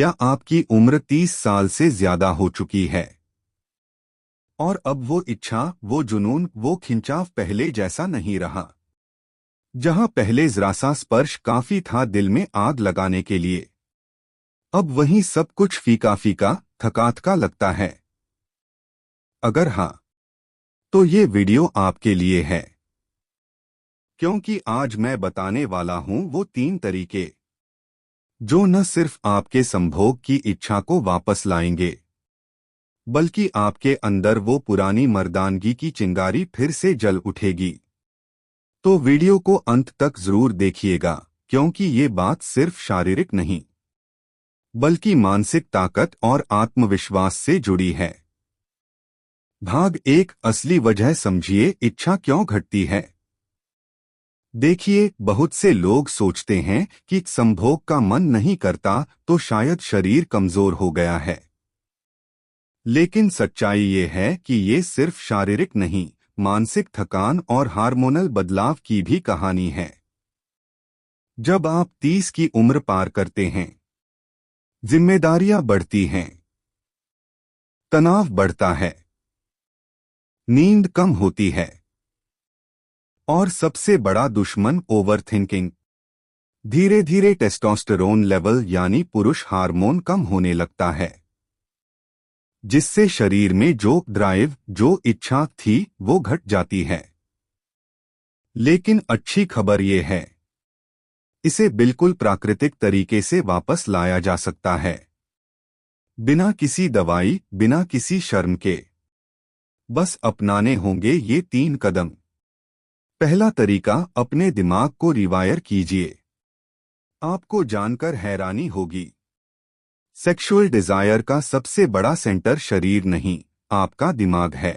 क्या आपकी उम्र 30 साल से ज्यादा हो चुकी है और अब वो इच्छा, वो जुनून, वो खिंचाव पहले जैसा नहीं रहा? जहां पहले जरा सा स्पर्श काफी था दिल में आग लगाने के लिए, अब वहीं सब कुछ फीका फीका, थकाथका लगता है। अगर हाँ, तो ये वीडियो आपके लिए है, क्योंकि आज मैं बताने वाला हूं वो 3 तरीके जो न सिर्फ आपके संभोग की इच्छा को वापस लाएंगे, बल्कि आपके अंदर वो पुरानी मर्दानगी की चिंगारी फिर से जल उठेगी। तो वीडियो को अंत तक जरूर देखिएगा, क्योंकि ये बात सिर्फ शारीरिक नहीं, बल्कि मानसिक ताकत और आत्मविश्वास से जुड़ी है। भाग 1, असली वजह समझिए, इच्छा क्यों घटती है। देखिए, बहुत से लोग सोचते हैं कि संभोग का मन नहीं करता तो शायद शरीर कमजोर हो गया है। लेकिन सच्चाई ये है कि ये सिर्फ शारीरिक नहीं, मानसिक थकान और हार्मोनल बदलाव की भी कहानी है। जब आप 30 की उम्र पार करते हैं, जिम्मेदारियां बढ़ती हैं, तनाव बढ़ता है, नींद कम होती है, और सबसे बड़ा दुश्मन ओवरथिंकिंग। धीरे धीरे टेस्टोस्टेरोन लेवल यानी पुरुष हार्मोन कम होने लगता है, जिससे शरीर में जो ड्राइव, जो इच्छा थी, वो घट जाती है। लेकिन अच्छी खबर ये है, इसे बिल्कुल प्राकृतिक तरीके से वापस लाया जा सकता है, बिना किसी दवाई, बिना किसी शर्म के। बस अपनाने होंगे ये 3 कदम। पहला तरीका, अपने दिमाग को रिवायर कीजिए। आपको जानकर हैरानी होगी, सेक्सुअल डिजायर का सबसे बड़ा सेंटर शरीर नहीं, आपका दिमाग है।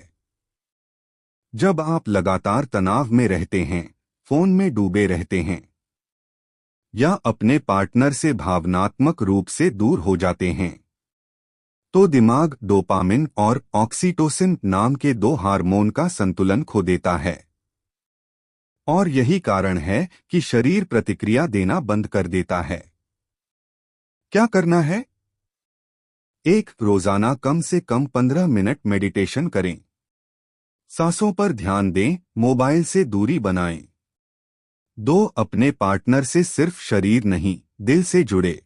जब आप लगातार तनाव में रहते हैं, फोन में डूबे रहते हैं, या अपने पार्टनर से भावनात्मक रूप से दूर हो जाते हैं, तो दिमाग डोपामिन और ऑक्सीटोसिन नाम के 2 हार्मोन का संतुलन खो देता है। और यही कारण है कि शरीर प्रतिक्रिया देना बंद कर देता है। क्या करना है? 1, रोजाना कम से कम 15 मिनट मेडिटेशन करें। सांसों पर ध्यान दें, मोबाइल से दूरी बनाएं। 2, अपने पार्टनर से सिर्फ शरीर नहीं, दिल से जुड़े।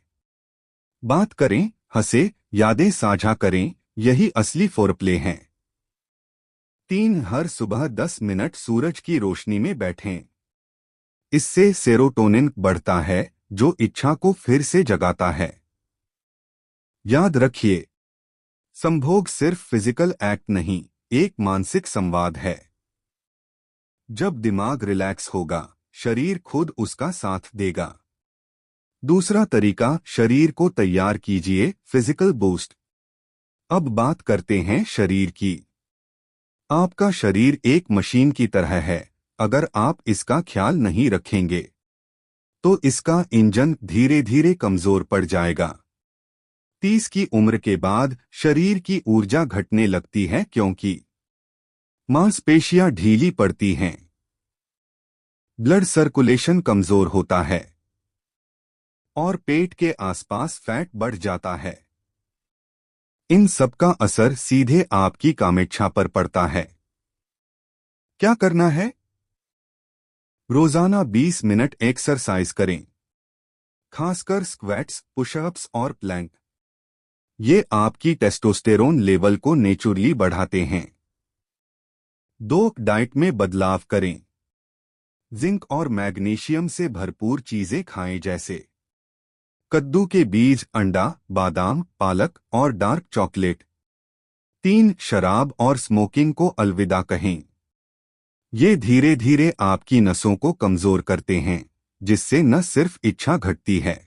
बात करें, हंसे, यादें साझा करें, यही असली फोरप्ले है। 3, हर सुबह 10 मिनट सूरज की रोशनी में बैठें। इससे सेरोटोनिन बढ़ता है, जो इच्छा को फिर से जगाता है। याद रखिए, संभोग सिर्फ फिजिकल एक्ट नहीं, एक मानसिक संवाद है। जब दिमाग रिलैक्स होगा, शरीर खुद उसका साथ देगा। दूसरा तरीका, शरीर को तैयार कीजिए, फिजिकल बूस्ट। अब बात करते हैं शरीर की। आपका शरीर एक मशीन की तरह है, अगर आप इसका ख्याल नहीं रखेंगे, तो इसका इंजन धीरे धीरे कमजोर पड़ जाएगा। 30 की उम्र के बाद शरीर की ऊर्जा घटने लगती है, क्योंकि मांसपेशियां ढीली पड़ती हैं, ब्लड सर्कुलेशन कमजोर होता है, और पेट के आसपास फैट बढ़ जाता है। इन सब का असर सीधे आपकी कामेच्छा पर पड़ता है। क्या करना है? रोजाना 20 मिनट एक्सरसाइज करें, खासकर स्क्वैट्स, पुशअप्स और प्लैंक। ये आपकी टेस्टोस्टेरोन लेवल को नेचुरली बढ़ाते हैं। 2, डाइट में बदलाव करें। जिंक और मैग्नीशियम से भरपूर चीजें खाएं, जैसे कद्दू के बीज, अंडा, बादाम, पालक और डार्क चॉकलेट। 3, शराब और स्मोकिंग को अलविदा कहें। ये धीरे धीरे आपकी नसों को कमजोर करते हैं, जिससे न सिर्फ इच्छा घटती है,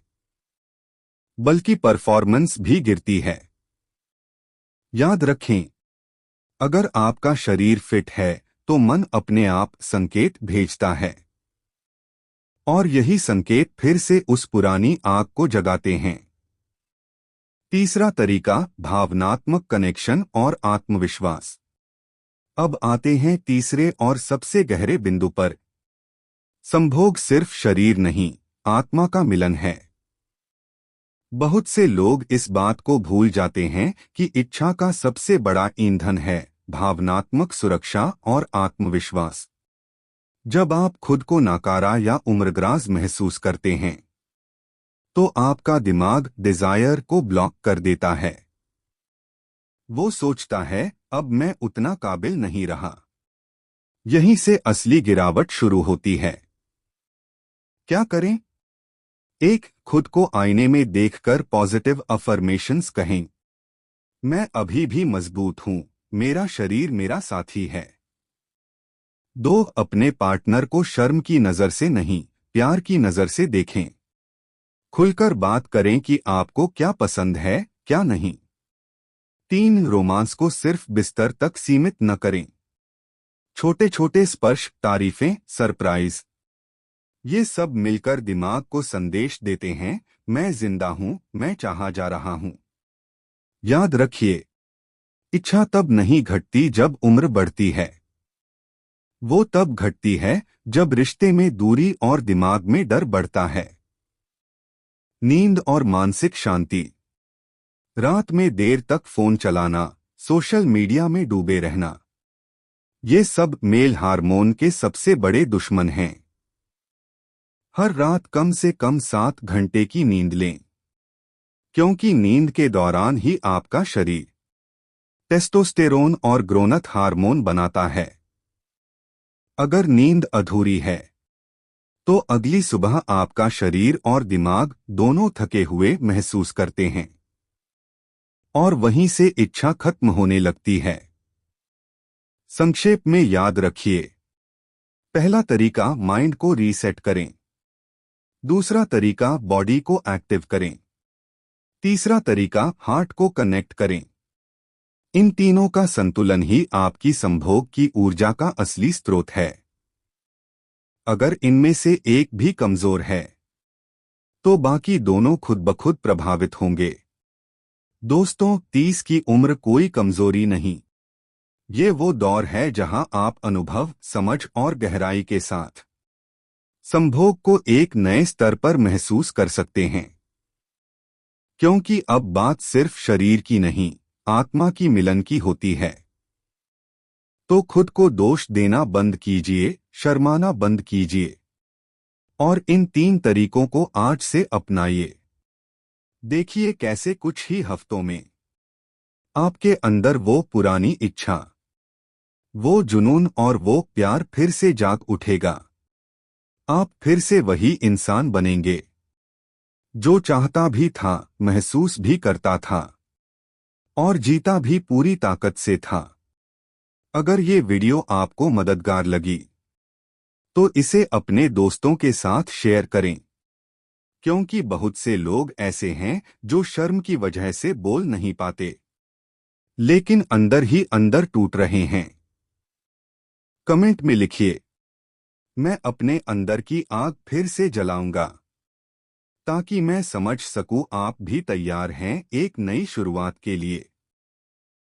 बल्कि परफॉर्मेंस भी गिरती है। याद रखें, अगर आपका शरीर फिट है, तो मन अपने आप संकेत भेजता है, और यही संकेत फिर से उस पुरानी आग को जगाते हैं। तीसरा तरीका, भावनात्मक कनेक्शन और आत्मविश्वास। अब आते हैं तीसरे और सबसे गहरे बिंदु पर। संभोग सिर्फ शरीर नहीं, आत्मा का मिलन है। बहुत से लोग इस बात को भूल जाते हैं कि इच्छा का सबसे बड़ा ईंधन है भावनात्मक सुरक्षा और आत्मविश्वास। जब आप खुद को नाकारा या उम्रदराज महसूस करते हैं तो आपका दिमाग डिजायर को ब्लॉक कर देता है। वो सोचता है अब मैं उतना काबिल नहीं रहा। यहीं से असली गिरावट शुरू होती है। क्या करें? एक, खुद को आईने में देखकर पॉजिटिव अफर्मेशंस कहें। मैं अभी भी मजबूत हूं, मेरा शरीर मेरा साथी है। दो, अपने पार्टनर को शर्म की नजर से नहीं, प्यार की नजर से देखें। खुलकर बात करें कि आपको क्या पसंद है, क्या नहीं। तीन, रोमांस को सिर्फ बिस्तर तक सीमित न करें। छोटे छोटे स्पर्श, तारीफें, सरप्राइज, ये सब मिलकर दिमाग को संदेश देते हैं मैं जिंदा हूं, मैं चाहा जा रहा हूं। याद रखिए, इच्छा तब नहीं घटती जब उम्र बढ़ती है। वो तब घटती है जब रिश्ते में दूरी और दिमाग में डर बढ़ता है। नींद और मानसिक शांति। रात में देर तक फोन चलाना, सोशल मीडिया में डूबे रहना, ये सब मेल हार्मोन के सबसे बड़े दुश्मन हैं। हर रात कम से कम 7 घंटे की नींद लें, क्योंकि नींद के दौरान ही आपका शरीर टेस्टोस्टेरोन और ग्रोनथ हार्मोन बनाता है। अगर नींद अधूरी है तो अगली सुबह आपका शरीर और दिमाग दोनों थके हुए महसूस करते हैं और वहीं से इच्छा खत्म होने लगती है। संक्षेप में याद रखिए, पहला तरीका माइंड को रीसेट करें। दूसरा तरीका बॉडी को एक्टिव करें। तीसरा तरीका हार्ट को कनेक्ट करें। इन तीनों का संतुलन ही आपकी संभोग की ऊर्जा का असली स्रोत है। अगर इनमें से एक भी कमजोर है तो बाकी दोनों खुद ब खुद प्रभावित होंगे। दोस्तों, 30 की उम्र कोई कमजोरी नहीं, ये वो दौर है जहां आप अनुभव, समझ और गहराई के साथ संभोग को एक नए स्तर पर महसूस कर सकते हैं। क्योंकि अब बात सिर्फ शरीर की नहीं, आत्मा की मिलन की होती है। तो खुद को दोष देना बंद कीजिए, शर्माना बंद कीजिए और इन 3 तरीकों को आज से अपनाइए। देखिए कैसे कुछ ही हफ्तों में आपके अंदर वो पुरानी इच्छा, वो जुनून और वो प्यार फिर से जाग उठेगा। आप फिर से वही इंसान बनेंगे जो चाहता भी था, महसूस भी करता था और जीता भी पूरी ताकत से था। अगर ये वीडियो आपको मददगार लगी तो इसे अपने दोस्तों के साथ शेयर करें, क्योंकि बहुत से लोग ऐसे हैं जो शर्म की वजह से बोल नहीं पाते, लेकिन अंदर ही अंदर टूट रहे हैं। कमेंट में लिखिए, मैं अपने अंदर की आग फिर से जलाऊंगा, ताकि मैं समझ सकूं आप भी तैयार हैं एक नई शुरुआत के लिए।